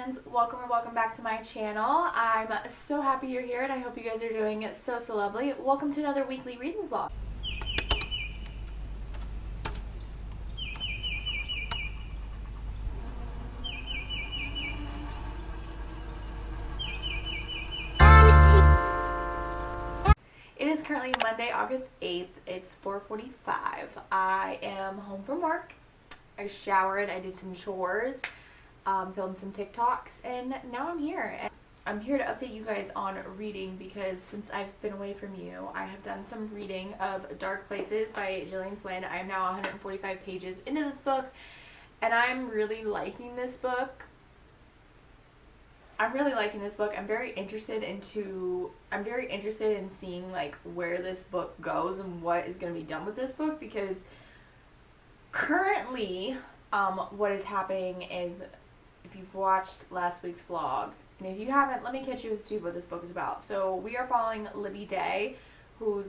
friends, welcome or welcome back to my channel. I'm so happy you're here and I hope you guys are doing so lovely. Welcome to another weekly reading vlog. It is currently Monday, August 8th. It's 4:45. I am home from work. I showered, I did some chores, filmed some TikToks, and now I'm here. And I'm here to update you guys on reading because since I've been away from you, I have done some reading of Dark Places by Gillian Flynn. I am now 145 pages into this book, and I'm really liking this book. I'm very interested in seeing like where this book goes and what is going to be done with this book, because currently what is happening is, if you've watched last week's vlog, and if you haven't, let me catch you up to speed what this book is about. So we are following Libby Day, whose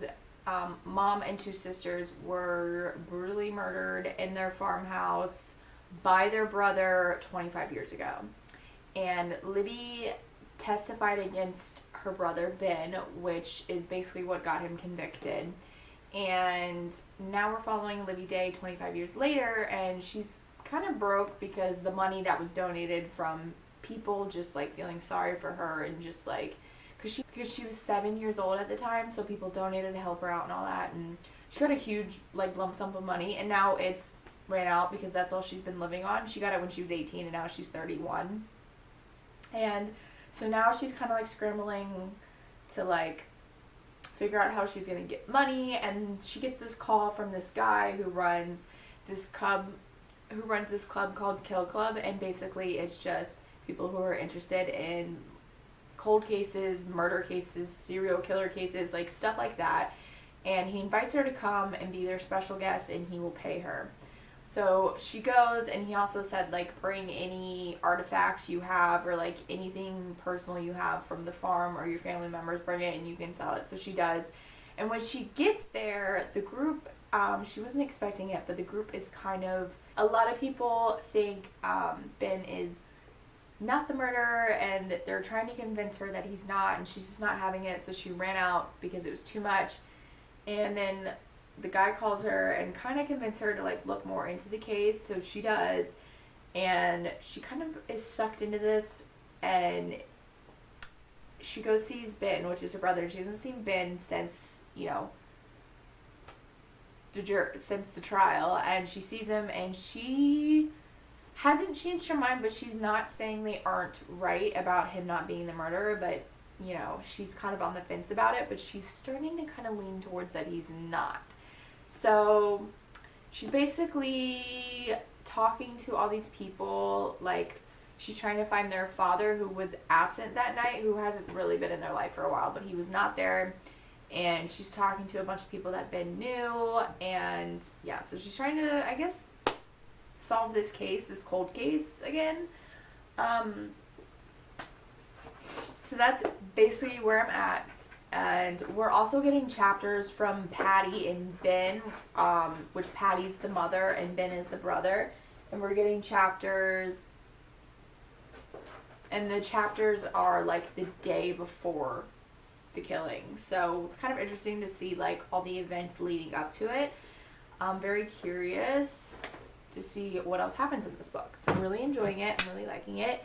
mom and two sisters were brutally murdered in their farmhouse by their brother 25 years ago. And Libby testified against her brother Ben, which is basically what got him convicted. And now we're following Libby Day 25 years later, and she's kind of broke because the money that was donated from people just like feeling sorry for her, and just like because she was 7 years old at the time, so people donated to help her out and all that, and she got a huge like lump sum of money, and now it's ran out because that's all she's been living on. She got it when she was 18 and now she's 31. And so now she's kind of like scrambling to like figure out how she's going to get money, and she gets this call from this guy who runs this club called Kill Club, and basically it's just people who are interested in cold cases, murder cases, serial killer cases, like stuff like that. And he invites her to come and be their special guest, and he will pay her. So she goes, and he also said, like, bring any artifacts you have or, like, anything personal you have from the farm or your family members, bring it and you can sell it. So she does. And when she gets there, the group, she wasn't expecting it, but the group is kind of, a lot of people think Ben is not the murderer, and they're trying to convince her that he's not, and she's just not having it, so she ran out because it was too much. And then the guy calls her and kind of convinces her to like look more into the case, so she does, and she kind of is sucked into this, and she goes sees Ben, which is her brother. She hasn't seen Ben since, you know, since the trial, and she sees him, and she hasn't changed her mind, but she's not saying they aren't right about him not being the murderer, but you know, she's kind of on the fence about it, but she's starting to kind of lean towards that he's not. So she's basically talking to all these people, like she's trying to find their father who was absent that night, who hasn't really been in their life for a while, but he was not there. And she's talking to a bunch of people that Ben knew, and yeah, so she's trying to, I guess, solve this case, this cold case again. So that's basically where I'm at. And we're also getting chapters from Patty and Ben, which Patty's the mother and Ben is the brother. And we're getting chapters, and the chapters are like the day before the killing. So it's kind of interesting to see like all the events leading up to it. I'm very curious to see what else happens in this book. So I'm really enjoying it. I'm really liking it.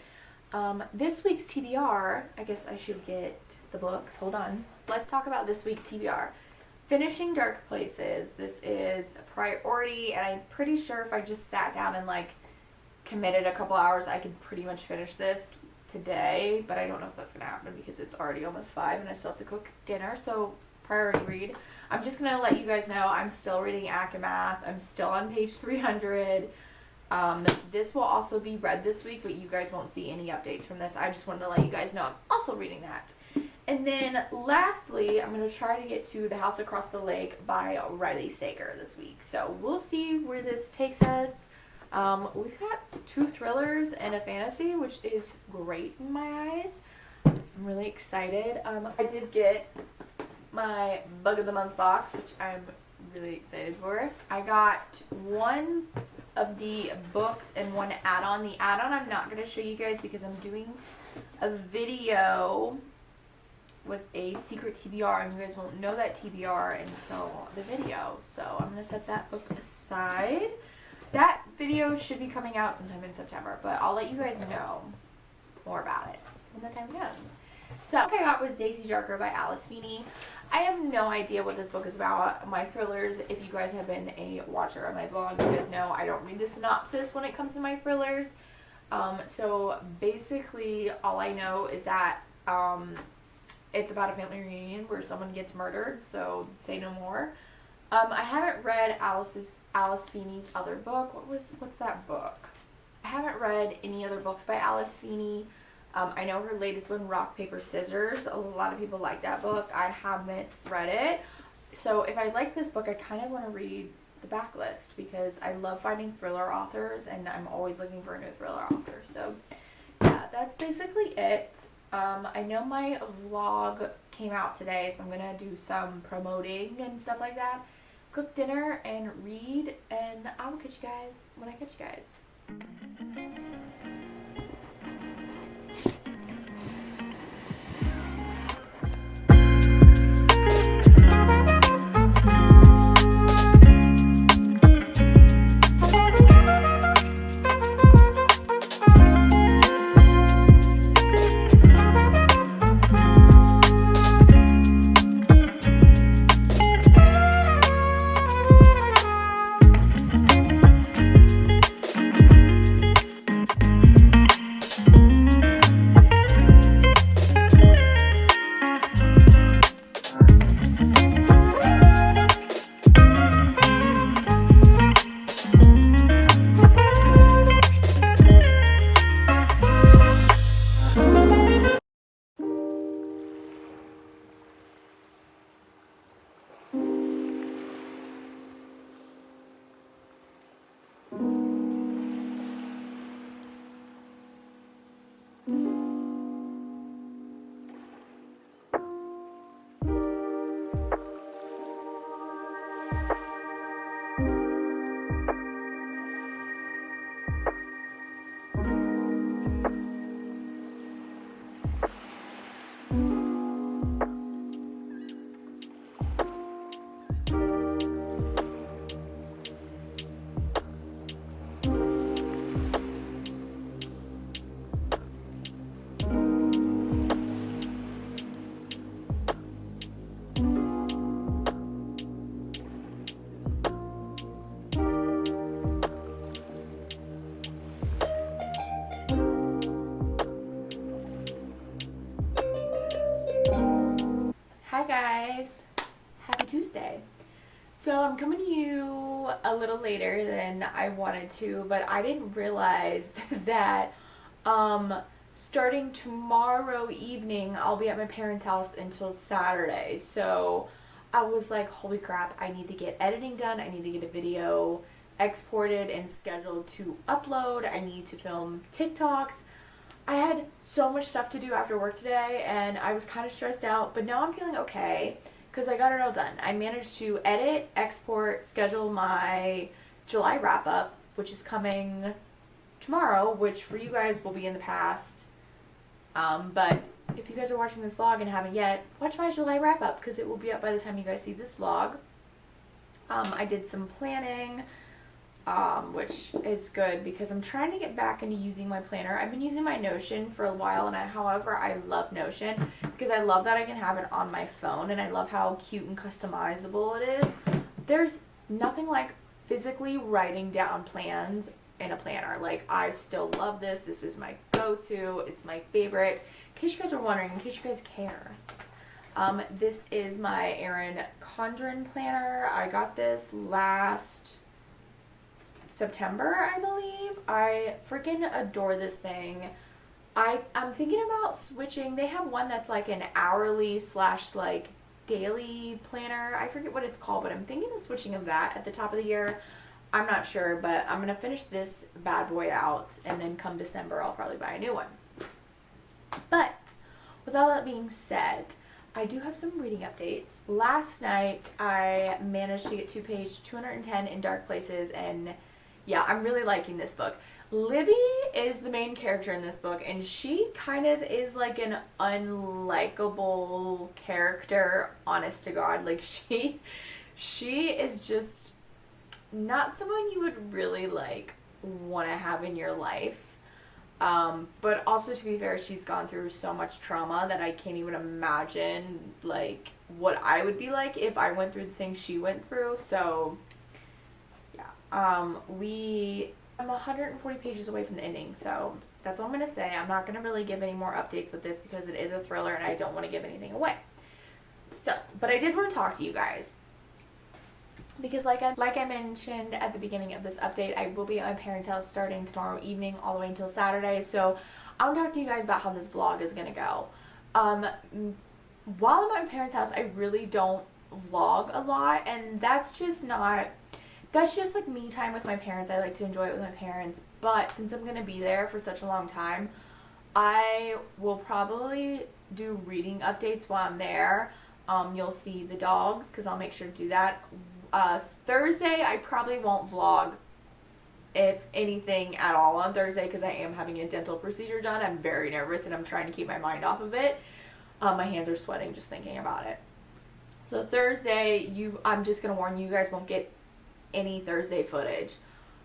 This week's TBR, I guess I should get the books. Hold on. Let's talk about this week's TBR. Finishing Dark Places. This is a priority, and I'm pretty sure if I just sat down and like committed a couple hours, I could pretty much finish this today, but I don't know if that's going to happen because it's already almost 5 and I still have to cook dinner, so priority read. I'm just going to let you guys know I'm still reading Akamath. I'm still on page 300. This will also be read this week, but you guys won't see any updates from this. I just wanted to let you guys know I'm also reading that. And then lastly, I'm going to try to get to The House Across the Lake by Riley Sager this week. So we'll see where this takes us. We've got 2 thrillers and a fantasy, which is great in my eyes. I'm really excited. I did get my Bug of the Month box, which I'm really excited for. I got one of the books and one add-on. The add-on I'm not going to show you guys because I'm doing a video with a secret TBR, and you guys won't know that TBR until the video. So I'm going to set that book aside. That video should be coming out sometime in September, but I'll let you guys know more about it when the time comes. So the book I got was Daisy Darker by Alice Feeney. I have no idea what this book is about. My thrillers, if you guys have been a watcher of my vlogs, you guys know I don't read the synopsis when it comes to my thrillers. So basically all I know is that it's about a family reunion where someone gets murdered, so say no more. I haven't read Alice Feeney's other book. What's that book? I haven't read any other books by Alice Feeney. I know her latest one, Rock, Paper, Scissors. A lot of people like that book. I haven't read it. So if I like this book, I kind of want to read the backlist because I love finding thriller authors, and I'm always looking for a new thriller author. So yeah, that's basically it. I know my vlog came out today, so I'm going to do some promoting and stuff like that. Cook dinner and read, and I will catch you guys when I catch you guys. Hi guys, happy Tuesday. So I'm coming to you a little later than I wanted to, but I didn't realize that starting tomorrow evening I'll be at my parents' house until Saturday. So I was like, holy crap, I need to get editing done. I need to get a video exported and scheduled to upload. I need to film TikToks. I had so much stuff to do after work today, and I was kind of stressed out, but now I'm feeling okay because I got it all done. I managed to edit, export, schedule my July wrap-up, which is coming tomorrow, which for you guys will be in the past. But if you guys are watching this vlog and haven't yet, watch my July wrap-up because it will be up by the time you guys see this vlog. I did some planning. Which is good because I'm trying to get back into using my planner. I've been using my Notion for a while, and however, I love Notion because I love that I can have it on my phone, and I love how cute and customizable it is. There's nothing like physically writing down plans in a planner. Like, I still love this. This is my go-to. It's my favorite. In case you guys are wondering, in case you guys care. This is my Erin Condren planner. I got this last September, I believe. I freaking adore this thing. I'm thinking about switching. They have one that's like an hourly / like daily planner. I forget what it's called, but I'm thinking of switching of that at the top of the year. I'm not sure, but I'm gonna finish this bad boy out, and then come December I'll probably buy a new one. But with all that being said, I do have some reading updates. Last night I managed to get to page 210 in Dark Places, and yeah, I'm really liking this book. Libby is the main character in this book, and she kind of is like an unlikable character, honest to God. Like, she is just not someone you would really like want to have in your life. But also, to be fair, she's gone through so much trauma that I can't even imagine like what I would be like if I went through the things she went through. So yeah, I'm 140 pages away from the ending, so that's all I'm gonna say. I'm not gonna really give any more updates with this because it is a thriller and I don't want to give anything away. So, but I did want to talk to you guys because like I mentioned at the beginning of this update, I will be at my parents' house starting tomorrow evening all the way until Saturday. So I want to talk to you guys about how this vlog is gonna go. While I'm at my parents' house, I really don't vlog a lot, and that's just like me time with my parents. I like to enjoy it with my parents, but since I'm gonna be there for such a long time, I will probably do reading updates while I'm there. You'll see the dogs because I'll make sure to do that. Thursday, I probably won't vlog, if anything at all, on Thursday because I am having a dental procedure done. I'm very nervous and I'm trying to keep my mind off of it. My hands are sweating just thinking about it. So Thursday, I'm just gonna warn you, you guys won't get any Thursday footage.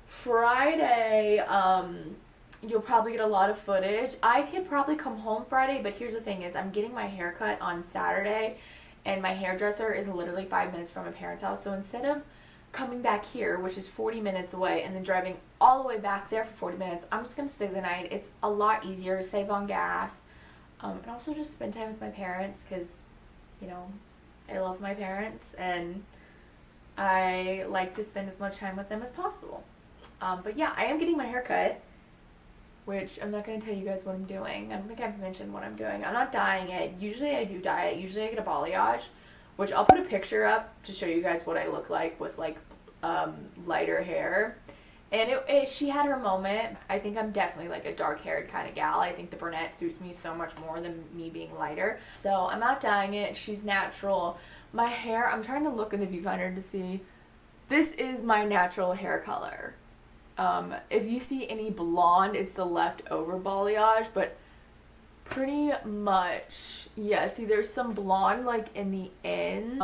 Friday, you'll probably get a lot of footage. I could probably come home Friday, but here's the thing is I'm getting my hair cut on Saturday, and my hairdresser is literally 5 minutes from my parents' house. So instead of coming back here, which is 40 minutes away, and then driving all the way back there for 40 minutes, I'm just gonna stay the night. It's a lot easier, save on gas, and also just spend time with my parents because, you know, I love my parents and I like to spend as much time with them as possible. But yeah, I am getting my hair cut, which I'm not going to tell you guys what I'm doing. I don't think I've mentioned what I'm doing. I'm not dyeing it. Usually I do dye it. Usually I get a balayage, which I'll put a picture up to show you guys what I look like with like lighter hair. And she had her moment. I think I'm definitely like a dark haired kind of gal. I think the brunette suits me so much more than me being lighter. So I'm not dyeing it. She's natural. My hair, I'm trying to look in the viewfinder to see. This is my natural hair color. If you see any blonde, it's the leftover balayage, but pretty much, yeah, see there's some blonde like in the end.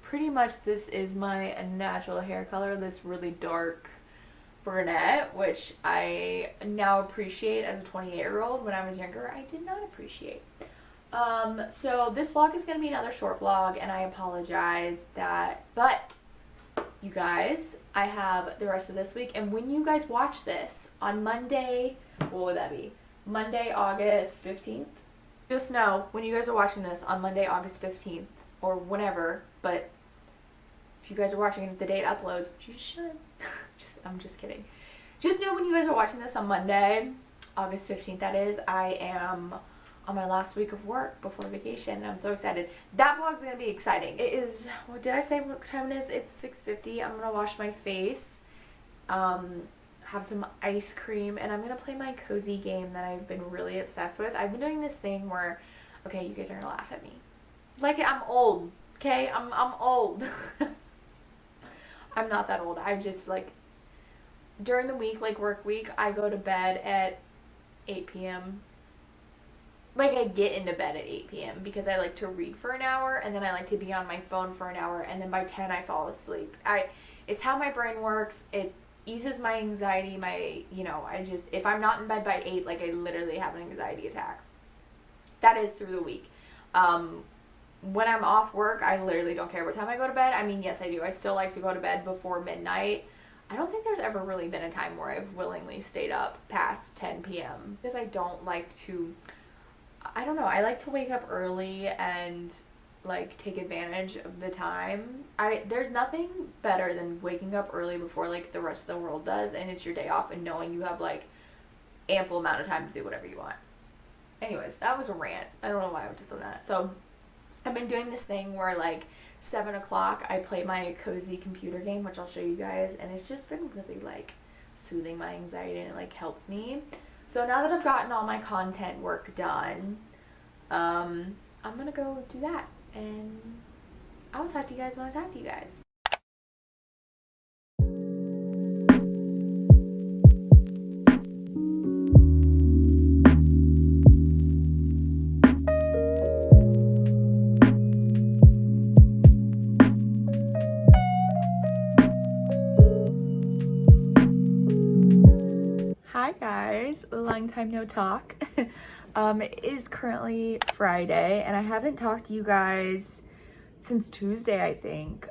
Pretty much this is my natural hair color, this really dark brunette, which I now appreciate as a 28-year-old. When I was younger, I did not appreciate. So this vlog is going to be another short vlog, and I apologize but you guys, I have the rest of this week, and when you guys watch this on Monday, what would that be? Monday, August 15th? Just know, when you guys are watching this on Monday, August 15th, or whenever, but if you guys are watching it the day it uploads, which you should, I'm just kidding. Just know when you guys are watching this on Monday, August 15th that is, I am on my last week of work before vacation, and I'm so excited. That vlog's gonna be exciting. It is, what did I say what time it is? It's 6:50. I'm gonna wash my face, have some ice cream, and I'm gonna play my cozy game that I've been really obsessed with. I've been doing this thing where, okay, you guys are gonna laugh at me. Like, I'm old, okay? I'm old. I'm not that old. I just, like, during the week, like work week, I go to bed at 8 p.m. Like, I get into bed at 8 p.m. because I like to read for an hour, and then I like to be on my phone for an hour, and then by 10 I fall asleep. It's how my brain works. It eases my anxiety. If I'm not in bed by 8, like, I literally have an anxiety attack. That is through the week. When I'm off work, I literally don't care what time I go to bed. I mean, yes, I do. I still like to go to bed before midnight. I don't think there's ever really been a time where I've willingly stayed up past 10 p.m. because I don't like to, I don't know, I like to wake up early and like take advantage of the time. There's nothing better than waking up early before like the rest of the world does, and it's your day off and knowing you have like ample amount of time to do whatever you want. Anyways, that was a rant. I don't know why I just said that. So I've been doing this thing where like 7 o'clock I play my cozy computer game, which I'll show you guys, and it's just been really like soothing my anxiety, and it like helps me. So now that I've gotten all my content work done, I'm gonna go do that, and I'll talk to you guys when I talk to you guys. long time no talk. It is currently Friday, and I haven't talked to you guys since Tuesday, I think.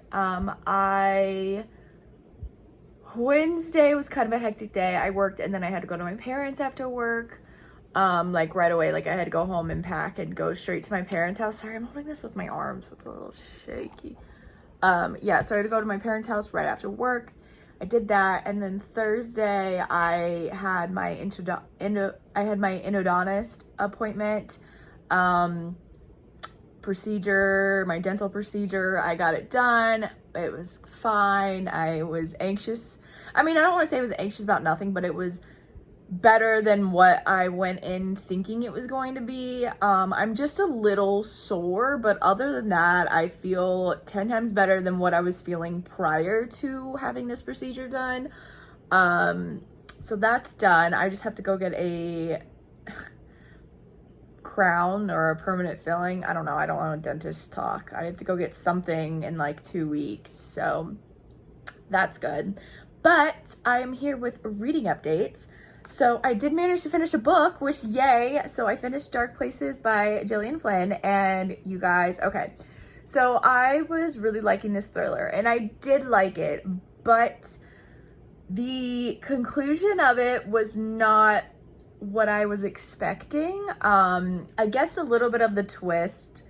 Wednesday was kind of a hectic day. I worked, and then I had to go to my parents after work. Like right away, like I had to go home and pack and go straight to my parents' house. Sorry, I'm holding this with my arms, so it's a little shaky. Yeah, so I had to go to my parents' house right after work. I did that, and then Thursday I had my endodontist appointment, procedure, my dental procedure. I got it done. It was fine. I was anxious. I mean, I don't want to say I was anxious about nothing, but it was better than what I went in thinking it was going to be. I'm just a little sore, but other than that, I feel 10 times better than what I was feeling prior to having this procedure done. So that's done. I just have to go get a crown or a permanent filling. I don't know. I don't want a dentist talk. I have to go get something in like 2 weeks. So that's good. But I am here with reading updates. So I did manage to finish a book, which yay. So I finished Dark Places by Gillian Flynn, and you guys, okay. So I was really liking this thriller, and I did like it, but the conclusion of it was not what I was expecting. I guessed a little bit of the twist,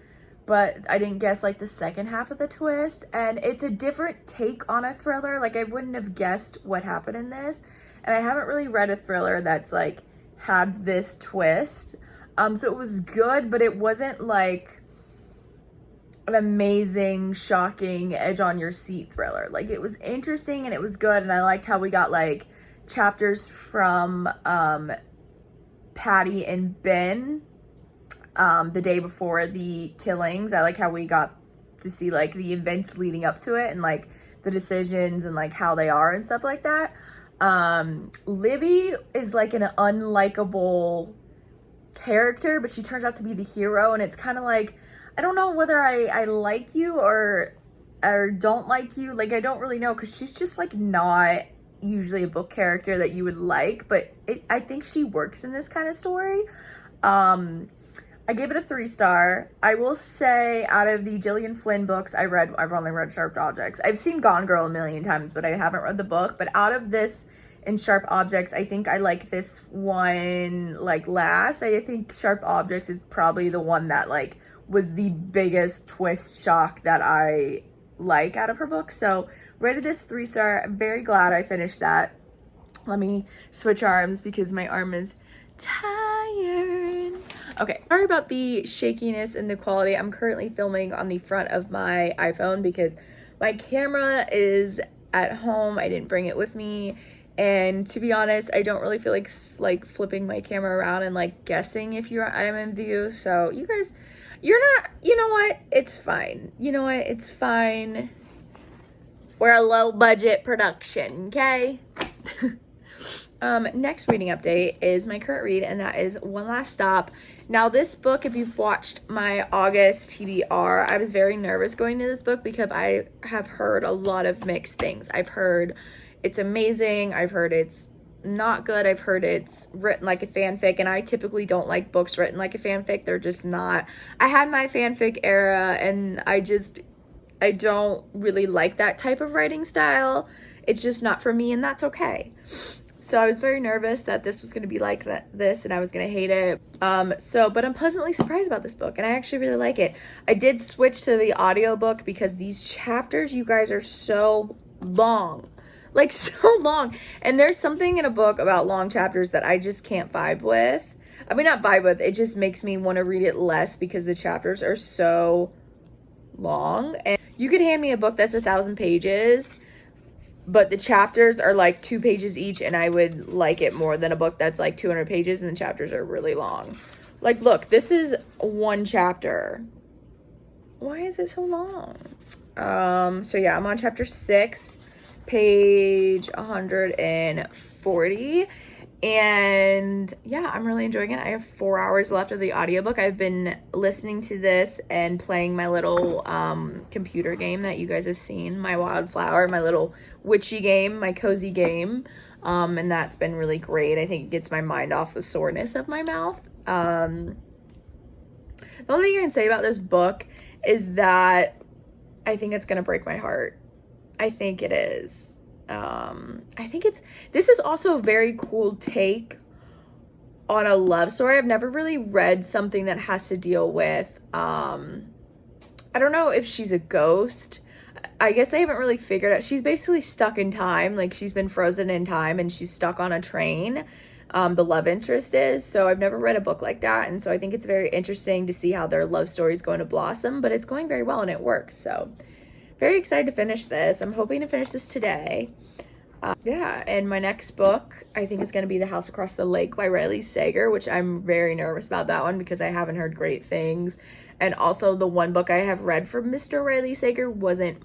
but I didn't guess like the second half of the twist, and it's a different take on a thriller. Like I wouldn't have guessed what happened in this. And I haven't really read a thriller that's like had this twist. So it was good, but it wasn't like an amazing, shocking, edge on your seat thriller. Like it was interesting and it was good. And I liked how we got like chapters from Patty and Ben the day before the killings. I like how we got to see like the events leading up to it and like the decisions and like how they are and stuff like that. Libby is like an unlikable character, but she turns out to be the hero, and it's kind of like, I don't know whether I like you or don't like you. Like I don't really know, because she's just like not usually a book character that you would like, but I think she works in this kind of story. I gave it a 3-star. I will say, out of the Gillian Flynn books I've only read Sharp Objects. I've seen Gone Girl a million times, but I haven't read the book. But out of this and Sharp Objects, I think I like this one like last. I think Sharp Objects is probably the one that like was the biggest twist shock that I like out of her book. So rated this 3-star. I'm very glad I finished that. Let me switch arms because my arm is tired. Okay, sorry about the shakiness and the quality. I'm currently filming on the front of my iPhone because my camera is at home. I didn't bring it with me, and to be honest, I don't really feel like flipping my camera around and like guessing if I'm in view. So you guys, you're not, you know what, it's fine. You know what, it's fine. We're a low budget production, okay? Next reading update is my current read, and that is One Last Stop. Now this book, if you've watched my August TBR, I was very nervous going to this book because I have heard a lot of mixed things. I've heard it's amazing, I've heard it's not good, I've heard it's written like a fanfic, and I typically don't like books written like a fanfic. They're just not. I had my fanfic era, and I don't really like that type of writing style. It's just not for me, and that's okay. So I was very nervous that this was going to be like this and I was going to hate it. But I'm pleasantly surprised about this book, and I actually really like it. I did switch to the audiobook because these chapters, you guys, are so long. Like so long. And there's something in a book about long chapters that I just can't vibe with. I mean, not vibe with, it just makes me want to read it less because the chapters are so long. And you could hand me a book that's 1,000 pages, but the chapters are like 2 pages each, and I would like it more than a book that's like 200 pages and the chapters are really long. Like, look, this is one chapter. Why is it so long? So yeah, I'm on chapter 6, page 140. And yeah, I'm really enjoying it. I have 4 hours left of the audiobook. I've been listening to this and playing my little computer game that you guys have seen, my Wildflower, my little witchy game, my cozy game. And that's been really great. I think it gets my mind off the soreness of my mouth. The only thing I can say about this book is that I think it's gonna break my heart. I think it is. This is also a very cool take on a love story. I've never really read something that has to deal with, I don't know if she's a ghost. I guess they haven't really figured out. She's basically stuck in time. Like, she's been frozen in time and she's stuck on a train. The love interest is. So I've never read a book like that. And so I think it's very interesting to see how their love story is going to blossom, but it's going very well and it works. So very excited to finish this. I'm hoping to finish this today. Yeah, and my next book, I think, is going to be The House Across the Lake by Riley Sager, which I'm very nervous about that one because I haven't heard great things. And also the one book I have read from Mr. Riley Sager wasn't,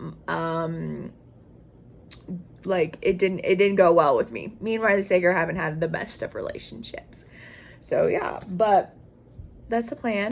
like, it didn't go well with me. Me and Riley Sager haven't had the best of relationships. So yeah, but that's the plan.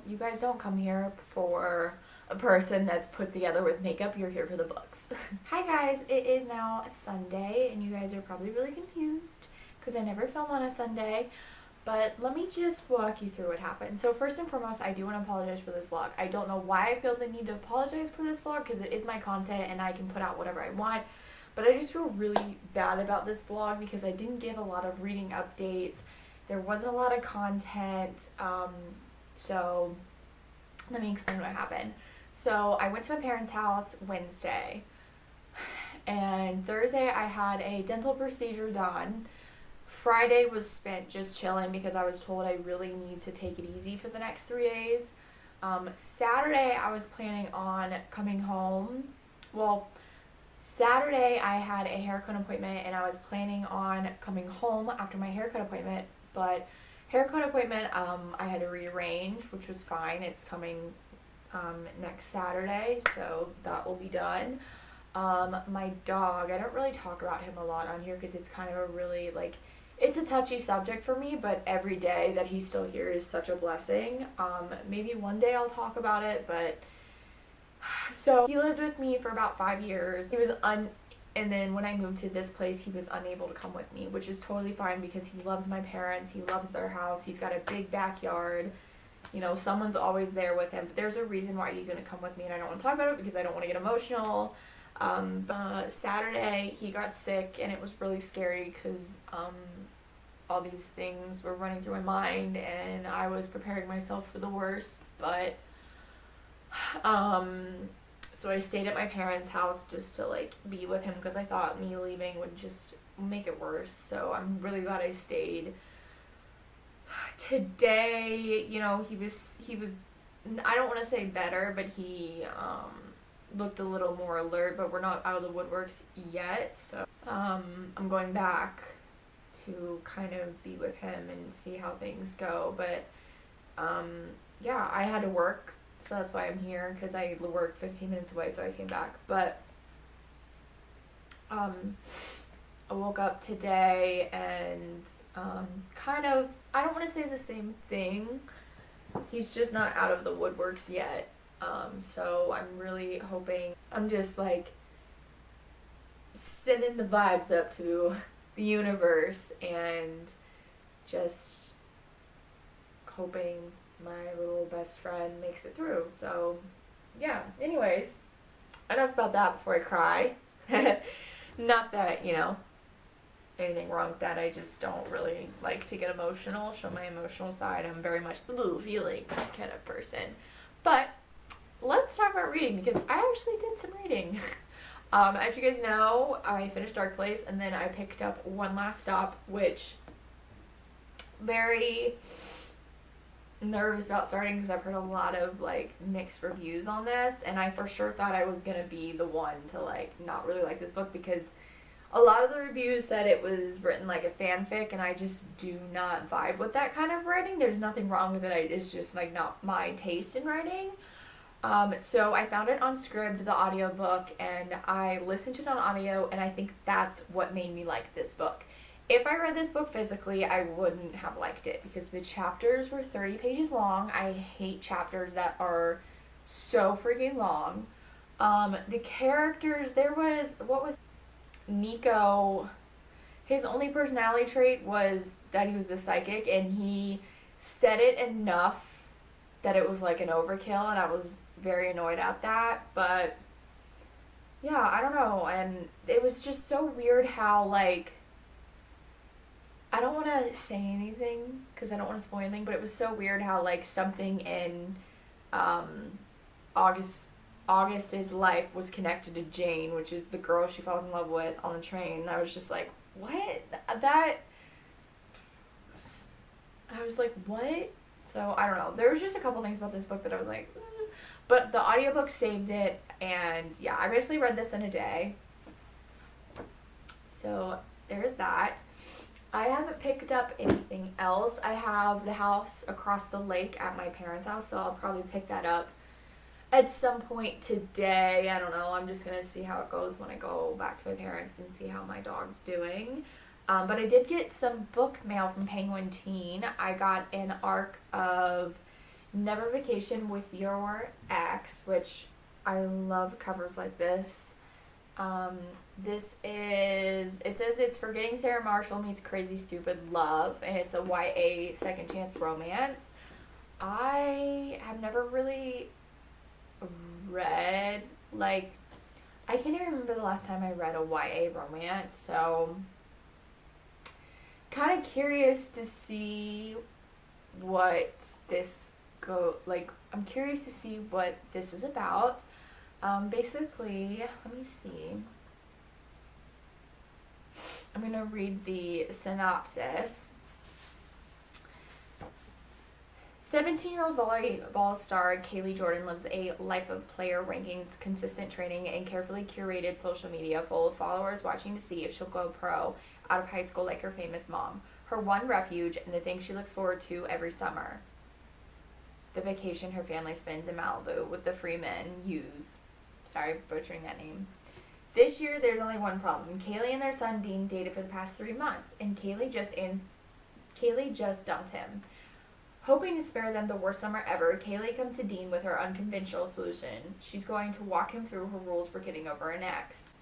You guys don't come here for a person that's put together with makeup. You're here for the books. Hi guys, it is now Sunday and you guys are probably really confused because I never film on a Sunday, but let me just walk you through what happened. So first and foremost, I do want to apologize for this vlog. I don't know why I feel the need to apologize for this vlog because it is my content and I can put out whatever I want, but I just feel really bad about this vlog because I didn't give a lot of reading updates. There wasn't a lot of content, so let me explain what happened. So I went to my parents' house Wednesday, and Thursday I had a dental procedure done. Friday was spent just chilling because I was told I really need to take it easy for the next 3 days. Saturday I was planning on coming home. Well, Saturday I had a haircut appointment and I was planning on coming home after my haircut appointment, but haircut appointment, I had to rearrange, which was fine. It's coming next Saturday, so that will be done. My dog, I don't really talk about him a lot on here because it's kind of a really, like, it's a touchy subject for me, but every day that he's still here is such a blessing. Maybe one day I'll talk about it, but so he lived with me for about 5 years. And then when I moved to this place, he was unable to come with me, which is totally fine because he loves my parents. He loves their house. He's got a big backyard. You know, someone's always there with him. But there's a reason why he's going to come with me, and I don't want to talk about it because I don't want to get emotional. Saturday, he got sick, and it was really scary because all these things were running through my mind, and I was preparing myself for the worst. But so I stayed at my parents' house just to, like, be with him because I thought me leaving would just make it worse. So I'm really glad I stayed. Today, you know, he was I don't want to say better, but he looked a little more alert, but we're not out of the woodworks yet. So I'm going back to kind of be with him and see how things go. But yeah, I had to work, so that's why I'm here, because I worked 15 minutes away, so I came back. But I woke up today and kind of, I don't want to say the same thing. He's just not out of the woodworks yet. So I'm really hoping, I'm just like sending the vibes up to the universe and just hoping my little best friend makes it through. So yeah, anyways, enough about that before I cry. Not that, you know, anything wrong with that. I just don't really like to get emotional, show my emotional side. I'm very much feelings kind of person. But let's talk about reading, because I actually did some reading. As you guys know, I finished Dark Place, and then I picked up One Last Stop, which very nervous about starting, because I've heard a lot of like mixed reviews on this, and I for sure thought I was gonna be the one to like not really like this book, because a lot of the reviews said it was written like a fanfic, and I just do not vibe with that kind of writing. There's nothing wrong with it, it's just like not my taste in writing. So I found it on Scribd, the audiobook, and I listened to it on audio, and I think that's what made me like this book. If I read this book physically, I wouldn't have liked it, because the chapters were 30 pages long. I hate chapters that are so freaking long. The characters, what was Nico, his only personality trait was that he was the psychic, and he said it enough that it was like an overkill, and I was very annoyed at that. But yeah, I don't know, and it was just so weird how, like, I don't want to say anything because I don't want to spoil anything, but it was so weird how, like, something in August's life was connected to Jane, which is the girl she falls in love with on the train. And I was just like, what? I was like, what? So, I don't know. There was just a couple things about this book that I was like, but the audiobook saved it, and yeah, I basically read this in a day. So, there's that. I haven't picked up anything else. I have The House Across the Lake at my parents' house, so I'll probably pick that up at some point today. I don't know. I'm just going to see how it goes when I go back to my parents and see how my dog's doing. But I did get some book mail from Penguin Teen. I got an arc of Never Vacation with Your Ex, which I love covers like this. It says it's Forgetting Sarah Marshall meets Crazy Stupid Love, and it's a YA second chance romance. I have never really read, like, I can't even remember the last time I read a YA romance, so kind of curious to see what I'm curious to see what this is about. Basically, let me see. I'm going to read the synopsis. 17-year-old volleyball star Kaylee Jordan lives a life of player rankings, consistent training, and carefully curated social media full of followers watching to see if she'll go pro out of high school like her famous mom. Her one refuge and the thing she looks forward to every summer. The vacation her family spends in Malibu with the Freeman Hughes. Sorry, butchering that name. This year, there's only one problem. Kaylee and their son Dean dated for the past 3 months, and Kaylee just dumped him. Hoping to spare them the worst summer ever, Kaylee comes to Dean with her unconventional solution. She's going to walk him through her rules for getting over an ex.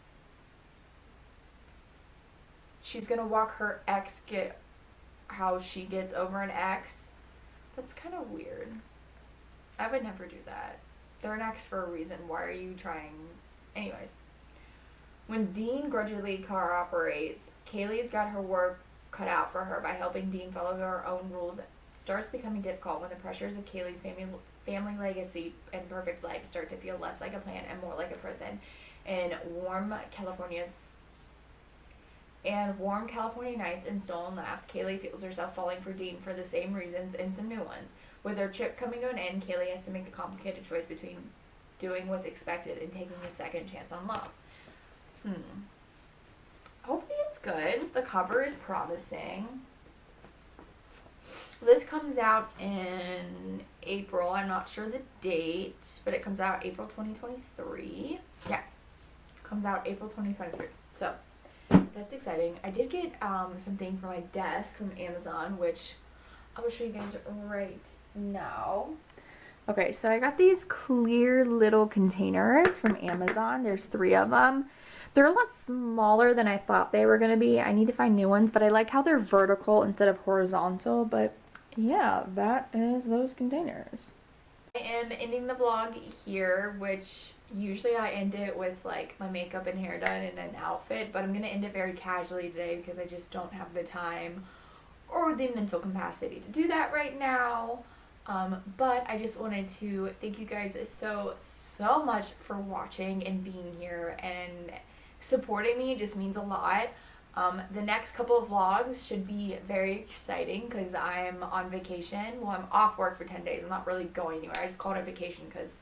She's going to walk her ex how she gets over an ex. That's kind of weird. I would never do that. They're an ex for a reason. Why are you trying? Anyways. When Dean grudgingly cooperates, Kaylee's got her work cut out for her by helping Dean follow her own rules. It starts becoming difficult when the pressures of Kaylee's family legacy and perfect life start to feel less like a plan and more like a prison. In warm California nights and stolen laughs, Kaylee feels herself falling for Dean for the same reasons and some new ones. With her trip coming to an end, Kaylee has to make the complicated choice between doing what's expected and taking a second chance on love. Hopefully it's good. The cover is promising. This comes out in April. I'm not sure the date, but it comes out April 2023. Yeah, comes out April 2023. So that's exciting. I did get something for my desk from Amazon, which I will show you guys right now. Okay, so I got these clear little containers from Amazon. There's 3 of them. They're a lot smaller than I thought they were going to be. I need to find new ones, but I like how they're vertical instead of horizontal. But yeah, that is those containers. I am ending the vlog here, which usually I end it with like my makeup and hair done and an outfit, but I'm going to end it very casually today because I just don't have the time or the mental capacity to do that right now. But I just wanted to thank you guys so much for watching and being here and supporting me. It just means a lot. The next couple of vlogs should be very exciting because I'm on vacation. Well, I'm off work for 10 days. I'm not really going anywhere. I just called it a vacation because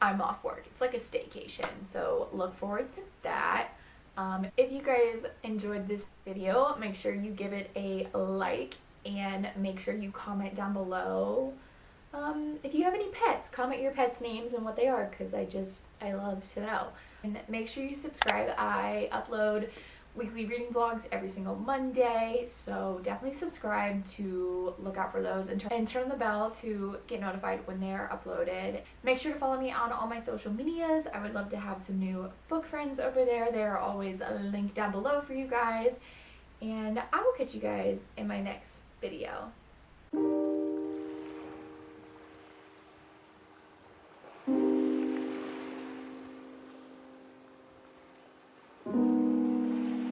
I'm off work. It's like a staycation. So look forward to that. If you guys enjoyed this video, make sure you give it a like and make sure you comment down below. If you have any pets, comment your pets' names and what they are because I love to know. And make sure you subscribe. I upload weekly reading vlogs every single Monday, so definitely subscribe to look out for those and turn the bell to get notified when they're uploaded. Make sure to follow me on all my social medias. I would love to have some new book friends over there. They're always linked down below for you guys. And I will catch you guys in my next video.